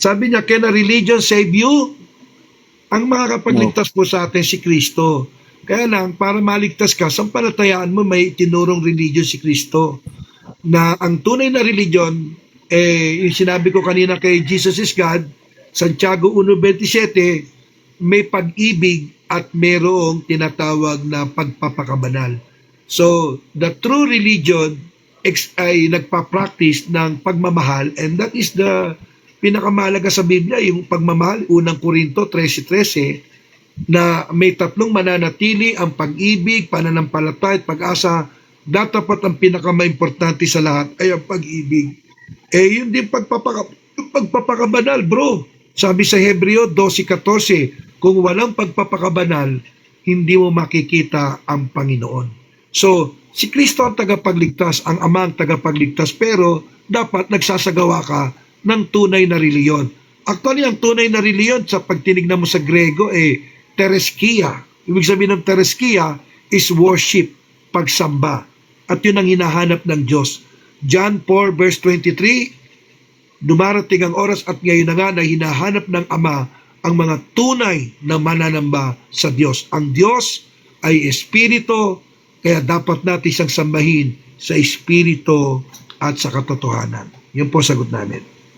Sabi niya, can a religion save you? Ang makakapagligtas po sa atin si Kristo. Kaya lang, para maligtas ka, sampalatayaan mo may tinurong religion si Kristo. Na ang tunay na religion, yung sinabi ko kanina kay Jesus is God, Santiago 1.27, may pag-ibig at mayroong tinatawag na pagpapakabanal. So, the true religion ay nagpa-practice ng pagmamahal, and that is the pinakamahalaga sa Biblia, yung pagmamahal. Unang Korinto 13:13, na may tatlong mananatili, ang pag-ibig, pananampalataya at pag-asa. Dapat ang pinakamaimportante sa lahat ay ang pag-ibig. Yun din pagpapakabanal, bro. Sabi sa Hebreo 12:14, kung walang pagpapakabanal, hindi mo makikita ang Panginoon. So, si Kristo ang tagapagligtas, ang Ama ang tagapagligtas, pero dapat nagsasagawa ka ng tunay na reliyon. Actually, ang tunay na reliyon, sa pagtinignan mo sa Grego, tereskia. Ibig sabihin ng tereskia is worship, pagsamba. At yun ang hinahanap ng Diyos. John 4:23, dumarating ang oras at ngayon na nga na hinahanap ng Ama ang mga tunay na mananamba sa Diyos. Ang Diyos ay Espiritu, kaya dapat natin siyang sambahin sa Espiritu at sa katotohanan. Yun po sagot namin.